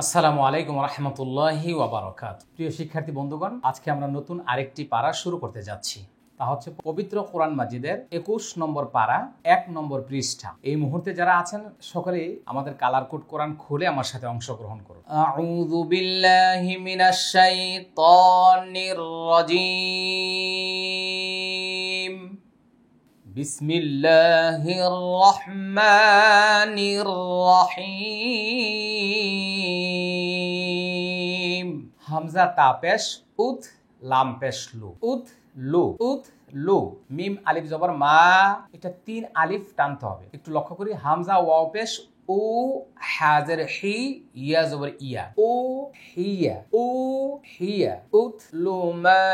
আসসালামু আলাইকুম রহমতুল্লাহি ওয়া বারাকাতুহু। প্রিয় শিক্ষার্থী বন্ধুগণ, আজকে আমরা নতুন আরেকটি পারা শুরু করতে যাচ্ছি। তা হচ্ছে পবিত্র কোরআন মাজিদের ২১ নম্বর পারা, ১ নম্বর পৃষ্ঠা। এই মুহূর্তে যারা আছেন সকলেই আমাদের কালার কোড কোরআন খুলে আমার সাথে অংশগ্রহণ করুন। আউযু বিল্লাহি মিনাশ শাইতানির রাজীম। বিসমিল্লাহির রহমানির রহিম। হামজা তা পেশ উত, লাম পেশ লু, উত লু, উত লু। মিম আলিফ জবর মা, এটা ৩ আলিফ টানতে হবে। একটু লক্ষ্য করি, হামজা ওয়াও পেশ উ, হাজের হি, ইয়া জবর ইয়া, ও হিয়া, ও হিয়া। উত লু মা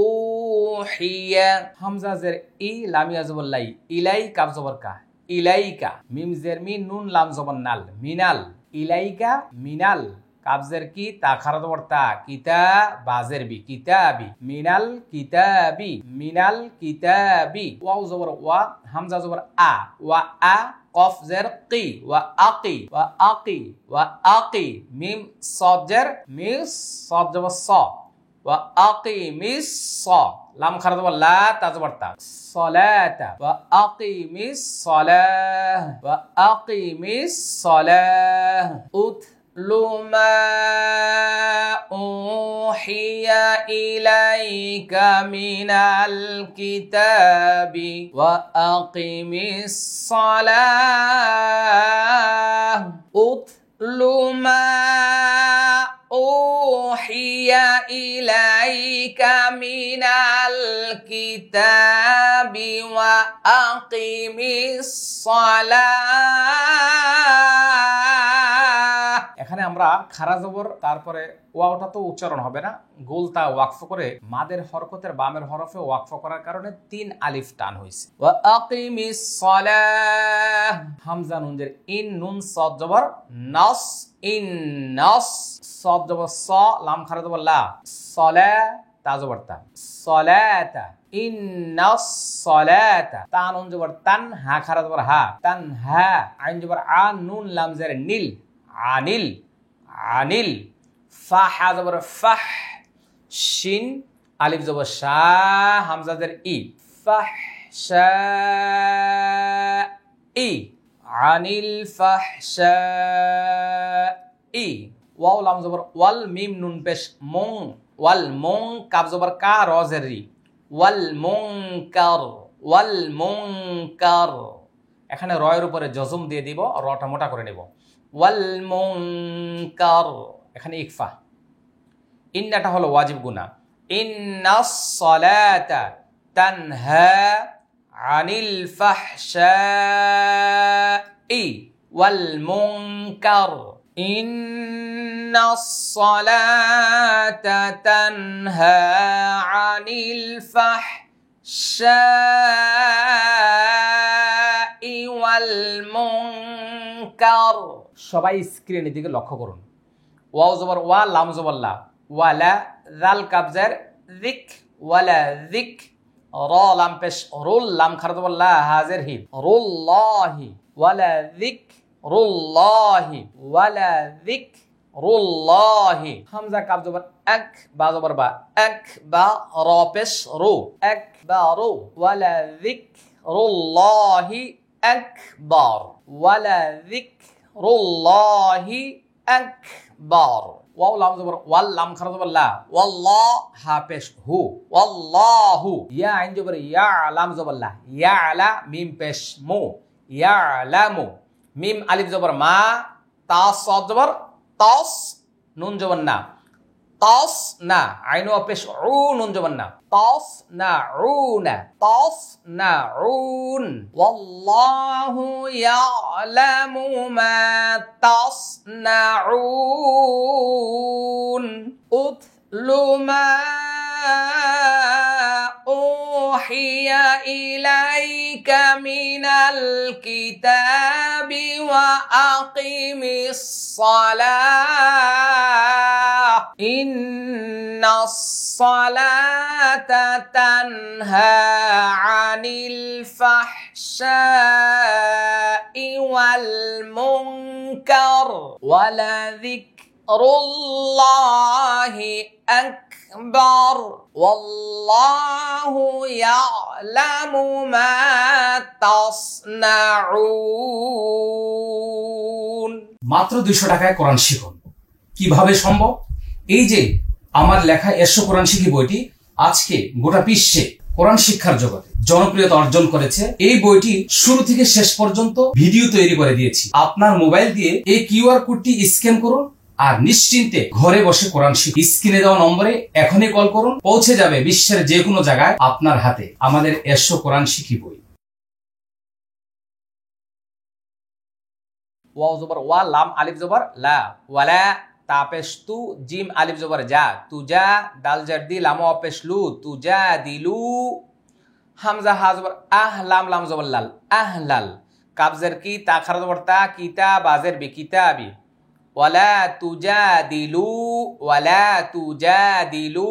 উহিয়া। হামজা জের ই, লাম ইয়া জবর লাই, ইলাই কাফ জবর কা, ইলাইকা। মিম জের মি, নুন লাম জবর নাল, মিনাল, ইলাইকা মিনাল। কাবজের কি, তা খারা জবর তা, কিতা বাজের বি, কিতাবি, মিনাল কিতাবি, মিনাল কিতাবি। ওয়াও জবর ওয়া, হামজা জবর আ, ওয়া আ, কফ জের কি, ওয়া আকি, ওয়া আকি, ওয়া আকি। মিম সদ জের মিস, সদ জবর স, ওয়া আকিমিস স, লাম খারা জবর লা, তা জবর তা, সলাতা, ওয়া আকিমিস সলাহ, ওয়া আকিমিস সলাহ। উতলু মা উহিয়া ইলাইকা মিনাল কিতাবি ওয়া আকিমিস সলাহ। উতলু মা উহিয়া ইলাইকা মিনাল কিতাবি ওয়া আকিমিস সালাহ। এখানে আমরা খারা জবর, তারপরে ওয়াওটা তো উচ্চারণ হবে না, গোলতা ওয়াকফ করে মাদের হরকতের বামের হরফে ওয়াকফ করার কারণে ৩ আলিফ টান হয়েছে। ওয়া আকিমিস সালাহ। হামজা নুন জের ইন, নুন সদ জবর নাস, ইন নাস। সদ জবর স, লাম খারা জবর লা, সলা, তা জবর তা, সলাতা, ইন্নাস সলাতা। তা নুন জবর তান, হা খারা জবর হা, তান হা। আইন জবর আ, নুন লাম জের নিল, আনিল, আনিল। ফা হা জবর ফাহ, শিন আলিফ জবর শাহ, হামজা জের ই, ফাহ শা ই, আনিল ফাহশা ই। ওয়াও লাম জবর ওয়াল, মিম নুন পেশ মুং, ওয়াল মুং, কাফ জবর কা, র জের রি, ওয়াল মুনকার, ওয়াল মুনকার। এখানে রয়ের উপরে জজম দিয়ে দিব, রটা মোটা করে নেব। ওয়াল মুনকার, এখানে ইকফা। ইন্নাটা হলো ওয়াজিব গুনা। ইন্নাস সালাতা তানহা আনিল ফাহশাই ওয়াল মুনকার। ইন্নাস সালাতা তানহা আনিল ফাহশাই ওয়াল মুনকার। সবাই স্ক্রিনের দিকে লক্ষ্য করুন। ওয়াও জবর ওয়া, লাম জবর লা, ওয়ালা, জাল কাবজার যিক, ওয়ালা যিক। র লাম পেশ রুল, লাম খারা জবর লা, হাজের হি, রুল্লাহি, ওয়ালা যিক রুল্লাহি, ওয়ালা যিক রুল্লাহি। হামজা কাব জবর এক, বা জবর বা, এক বা, র পেশ রু, এক বা রু, ওয়ালা যিক রুল্লাহি আকবার, ওয়ালা যিক রুল্লাহি আকবার। ওয়াও লাম জবর ওয়াল, লাম খারা জবর লা, ওয়াল্লাহ, হা পেশ হু, ওয়াল্লাহু। ইয়া আইন জবর ইয়া, লাম জবর লা, ইয়ালা, মিম পেশ মু, ইয়ালামু। মিম আলিফ জবর মা, তা সদ জবর তাস, নুন জবর না, তাস না। আইন ওয়া পেশ উ, নুন জবর না, তাস না উনা, তাস না উন। ওয়াল্লাহু ইয়ালামু মা তাসনাউন। উতলু মা উহিয়া ইলাইকা মিনাল কিতাবি ওয়া আকিমিস সালাহ। ইন্নাস الصلاة تنهى عن الفحشاء والمنكر ولذكر الله أكبر والله يعلم ما تصنعون। মাত্র 200 টাকায় কোরআন শিখুন। কিভাবে সম্ভব? এই যে আমার লেখা 100 কোরআন শিখি বইটি আজকে গোটা বিশ্বে কোরআন শিক্ষার জগতে জনপ্রিয়তা অর্জন করেছে। এই বইটি শুরু থেকে শেষ পর্যন্ত ভিডিও তৈরি করে দিয়েছি। আপনার মোবাইল দিয়ে এই কিউআর কোডটি স্ক্যান করুন আর নিশ্চিন্তে ঘরে বসে কোরআন শিখুন। স্ক্রিনে দেওয়া নম্বরে এখনই কল করুন, পৌঁছে যাবে বিশ্বের যে কোনো জায়গায় আপনার হাতে আমাদের 100 কোরআন শিখি বই। ওয়াও জবর ওয়া, লাম আলিফ জবর লা, ওয়ালা তা পেশ তু, জিম আলিফ জবর যা, তুজা, দাল জার দি, লাম ওয়া পেশ লু, তুজা দিলু, হামজা হা জবর আহ, লাম লাম জবর লাল, আহলাল, কাফ জের কি, তা খারা জবর তা, কিতা বাজের বি, কিতাবি, ওয়ালা তুজাদিলু, ওয়ালা তুজাদিলু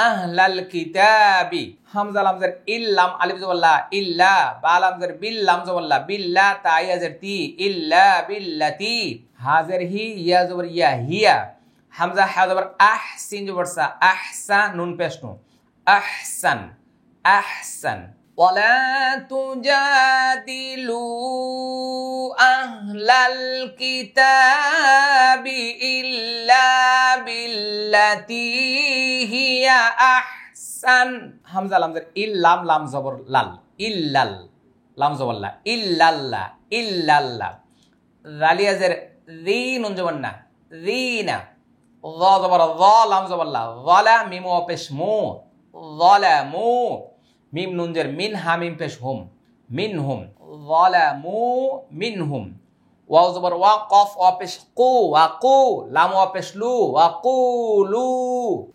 আহলাল কিতাবি, হামজা লাম জের ইল, লাম আলিফ জবর লা, ইল্লা, বা লাম জের বিল, লাম জবর লা, বিল্লা, তা ইয়া জের তি, ইল্লা বিল্লাতি, হাজের হি, ইয়া জবর ইয়া, হিয়া, হামজা হা জবর আহ, সিন জবর সা, আহসা, নুন পেশ নু, আহসান, আহসান, ওয়ালা তুজাদিলু আহলাল কিতাবি ইল্লা বিল্লাতি হিয়া আহসান, হামজা লাম জের ইল, লাম লাম জবর লাল, ইল্লাল, লাম জবর লা, ইল্লাল্লাহ, ইল্লাল্লাহ, জালিয়া জের জি, নুন জবর না, জিনা, য জবর য, লাম জবর লা, যালা, মিম ওয়া পেশ মু, যালামু, মিম নুন জের মিন, হা মিম পেশ হুম, মিনহুম, যালামু মিনহুম, ওয়াও জবর ওয়া, কফ ওয়া পেশ কু, ওয়াকু, লাম ওয়া পেশ লু, ওয়াকুলু,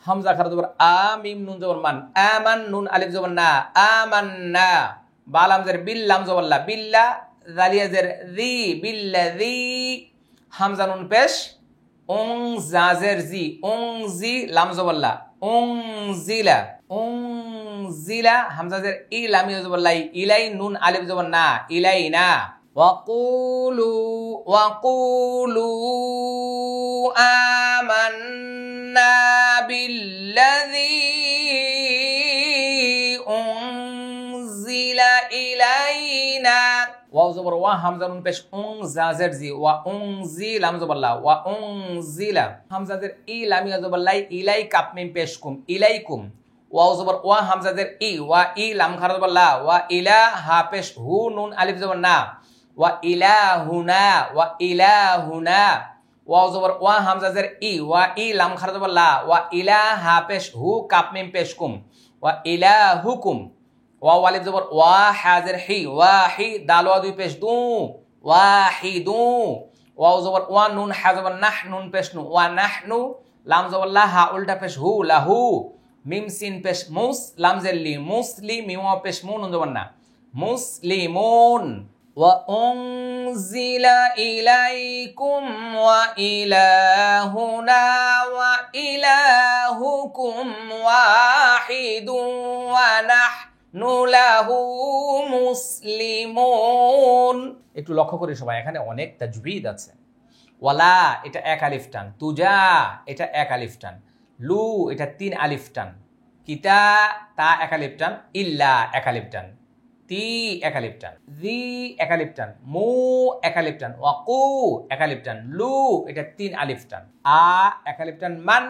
হামজা খারা জবর আ, মিম নুন জবর মান, আমান, নুন আলিফ জবর না, আমান্না, বা লাম জের বিল, লাম জবর লা, বিল্লা, জালিয়া জের জি, বিল্লাযী, হামজা নুন পেশ উং, জাজের জি, উং জি, লাম জবর লা, উং জিলা, উং জিলা, হামজা জের ই, লাম ইয়া জবর লাই, ইলাই, নুন আলিফ জবর না, ইলাইনা, ওয়াকুলু, ওয়াকুলু আমান্না বিল্লাযী উনজিলা ইলাইনা, ওয়াও জবর ওয়া, হামজা নুন পেশ উং, জাজের জি, ওয়া উং জি, লাম জবর লা, ওয়া উং জিলা, হামজা জের ই, লাম ইয়া জবর লাই, ইলাই, কাপ মিম পেশ কুম, ইলাইকুম, ওয়াও জবর ওয়া, হামজা জের ই, ওয়া ই, লাম খারা জবর লা, ওয়া ইলা, হা পেশ হু, নুন আলিফ জবর না, ওয়া ইলাহুনা, ওয়া ইলাহুনা, ওয়াও জবর ওয়া, হামজা জের ই, ওয়া ই, লাম খারা জবর লা, ওয়া ইলা, হা পেশ হু, কাপ মিম পেশ কুম, ওয়া ইলাহুকুম, ওয়াও আলিফ জবর ওয়া, হা জের হি, ওয়া হি, দাল ওয়া দুই পেশ দু, ওয়াহিদু, ওয়াও জবর ওয়া, নুন হা জবর নাহ, নুন পেশ নু, ওয়া নাহনু, লাম জবর লা, হা উল্টা পেশ হু, লাহু, মিম সিন পেশ মুস, লাম জের লি, মুসলি, মিম ওয়া পেশ মু, নুন জবর না, মুসলিমুন, ওয়া উনজিলা ইলাইকুম ওয়া ইলাহুনা ওয়া ইলাহুকুম ওয়াহিদুন ওয়া নাহনু লাহু মুসলিমুন। একটু লক্ষ্য করি সবাই, এখানে অনেক তাজবিদ আছে। ওয়ালা এটা এক আলিফ টান, তুজা এটা এক আলিফ টান, লু এটা 3 আলিফ টান, কিতা তা এক আলিফ টান, ইল্লা এক আলিফ টান, তি এক আলিফ টান, জি এক আলিফ টান, মু এক আলিফ টান, ওয়াকু এক আলিফ টান, লু এটা 3 আলিফ টান, আ এক আলিফ টান, মান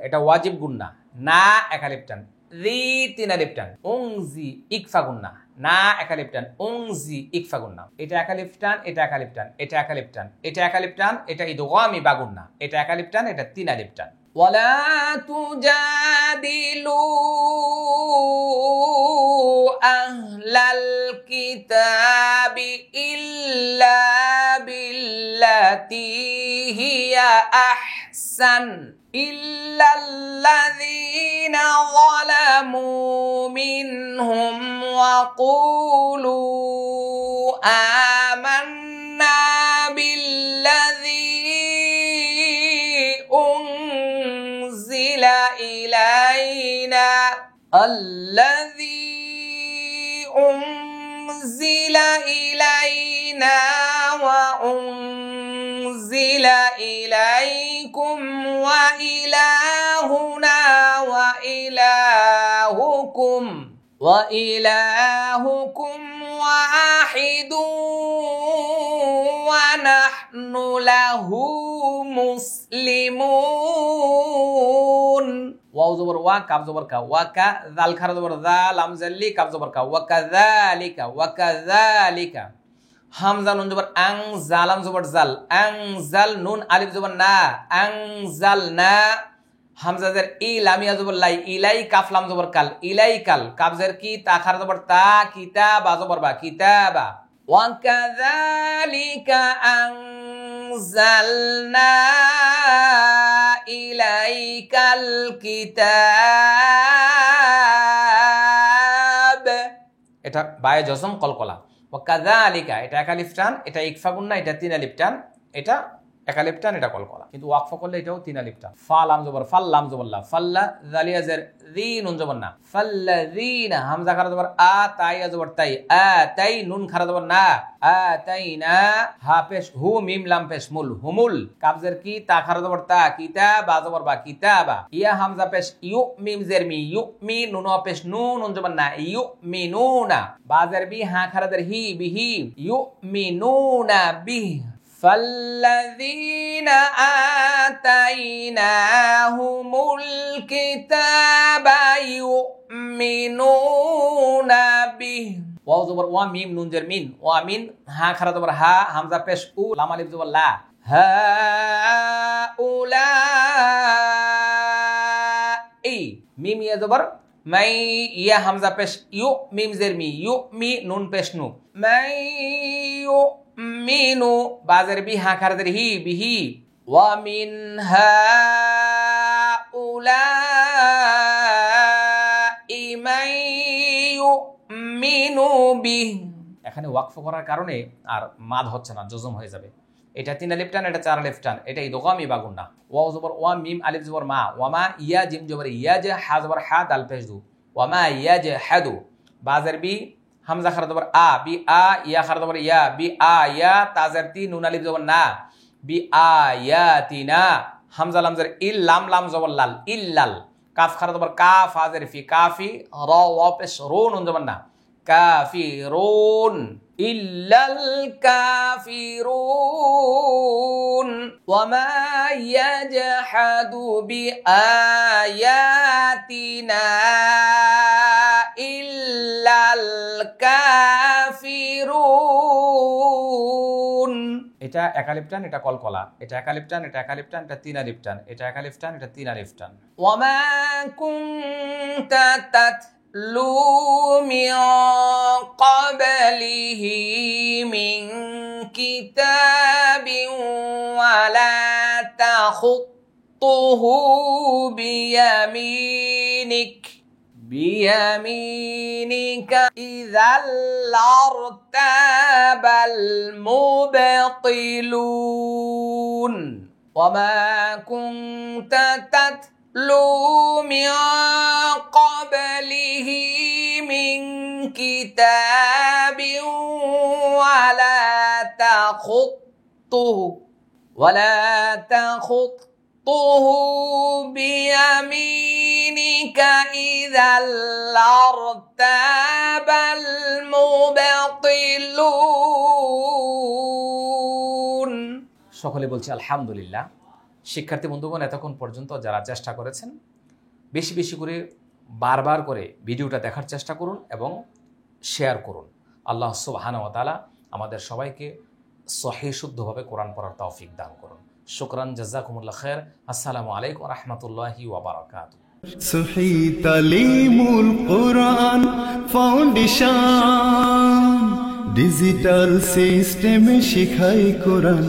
এটা ওয়াজিব গুন্না, না এক আলিফ টান, জি 3 আলিফ টান, উংজি ইকফা গুন্না, না এক আলিফ টান, উংজি ইকফা গুন্না, এটা এক আলিফ টান, এটা এক আলিফ টান, এটা এক আলিফ টান, এটা এক আলিফ টান, এটা ইদগামি বা গুন্না, এটা এক আলিফ টান, এটা 3 আলিফ টান। ওয়ালা তুজাদিলু আহলাল কিতাবি ইল্লা বিল্লাতি হিয়া আহসান ইল্লাল্লাযীনা যালামু মিনহুম ওয়া কুলু আমান্না বিল্লাযী উনজিলা ইলাইনা আল্লাযী উনজিলা ইলাইনা ওয়া উনজিলা ইলাইকুম ওয়া ইলাহুনা ওয়া ইলাহুকুম ওয়াহিদু ওয়া নাহনু লাহু মুসলিমুন। ওয়াও জবর ওয়া, কাফ জবর কা, ওয়া কা, জাল খারা জবর জা, লাম জাল্লি, কাফ জবর কা, ওয়া কাযালিকা, ওয়া কাযালিকা। হামজা নুন জবর আং, জালাম জবর জাল, আং জাল, নুন আলিফ জবর না, আং জাল না। হামজা জের ই, লামিয়া জবর লাই, ইলাই, কাফ লাম জবর কাল, ইলাইকাল, কাফ জের কি, তা খারা জবর তা, কিতাবা জবর বা, কিতাবা। ওয়া কাযালিকা আনজালনা ইলাইকাল কিতাব। এটা বায়ে জজম কলকলা। ওয়া কাযালিকা, এটা এক আলিফ টান, এটা ইকফা গুন্না, এটা তিন আলিফ টান, এটা এক আলিফ টান, এটা কলকলা। কিন্তু ওয়াকফা করলে এটাও তিন আলিফ টান। ফা লাম জবর ফাল, লাম জবর লা, ফাল্লা জালিয়া জের জি, নুন জবর না, ফাল্লাযিনা। হামজা খারা জবর আ, তাই জবর তাই, আ তাই, নুন খারা জবর না, আ তাই না। হা পেশ হু, মিম লাম পেশ মুল, হুমুল। কাফ জের কি, তা খারা জবর তা, কিতাবা জবর বা, কিতাবা। ইয়া হামজা পেশ ইউ, মিম জের মি, ইউ মি, নুন পেশ নুন, নুন জবর না, ইউ মিনুনা। বা জের বি, হা খারা জের হি, বিহি, ইউ মিনুনা বিহি। فالذين آتيناهم الكتاب يؤمنون به। ওয়াও জবর ওয়া, মিম নুন জের মিন, ওয়া মিন, হা খারা জবর হা, হামজা পেশ উ, লাম আলিফ জবর লা, হা উলা ই, মিম ইয়া জবর মাই, ইয়া হামজা পেশ ইউ, মিম জের মি, ইউ মি, নুন পেশ নু, মাই ইউ মিনু। বাজের বি, হা খারাদের হি, বিহি। ওয়া মিন হাউলাই মান ইউমিনু বিহি। এখানে ওয়াকফ করার কারণে আর মাদ হচ্ছে না, জজম হয়ে যাবে। এটা তিন আলিফ টান, এটা চার আলিফ টান, এটা ইদগামি বা গুন্না। ওয়াও জবর ওয়া, মিম আলিফ জবর মা, ওয়ামা, ইয়া জিম জবর ইয়া জে, হা জবর হা, দাল পেশ দু, ওয়ামা ইয়া জে হাদু। বাজের বি, হামজা খারা জবর আ, বি আ, ইয়া খারা জবর ইয়া, বি আ ইয়া, তাজের তি, নুন আলিফ জবর না, বি আ ইয়া তিনা। হামজা লাম জের ইল, লাম লাম জবর লাল, ইল্লাল। কাফ খারা জবর কা, ফাজের ফি, কাফি, র ওয়া পেশ রো, নুন জবর না, কাফিরুন, ইল্লাল কাফিরুন। ওয়ামা ইয়াজহাদু বিআয়াতিনা ইল্লাল কাফিরুন। এটা এক আলিফ টান, এটা কলকলা, এটা এক আলিফ টান, এটা এক আলিফ টান, এটা তিন আলিফ টান, এটা এক আলিফ টান, এটা তিন আলিফ টান। ওয়ামা কুনতা তাতলু মিন ক্বাবলিহি মিন কিতাবিন ওয়ালা তাখুত্তুহু বিয়ামিনিকা ইযাল লারতাবাল মুবতিলুন। ওয়ামা কুনতা তাতলু মিন ক্বাবলিহি মিন কিতাবিন ওয়ালা তাখুত্তুহু বিয়ামিনিকা ইযাল লারতাবাল মুবতিলুন। সকলে বলছি আলহামদুলিল্লাহ। শিক্ষার্থী বন্ধুগণ, এতক্ষণ পর্যন্ত যারা চেষ্টা করেছেন, বেশি বেশি করে বারবার করে ভিডিওটা দেখার চেষ্টা করুন এবং শেয়ার করুন। আল্লাহ সুবহানাহু ওয়া তাআলা আমাদের সবাইকে সহিহ শুদ্ধভাবে কোরআন পড়ার তৌফিক দান করুন। শুকরান, জাযাকুমুল্লাহ খায়র। আসসালামু আলাইকুম ওয়া রাহমাতুল্লাহি ওয়া বারাকাতুহু। সহিহ তালিমুল কোরআন ফাউন্ডেশন ডিজিটাল সিস্টেমে শেখায় কোরআন।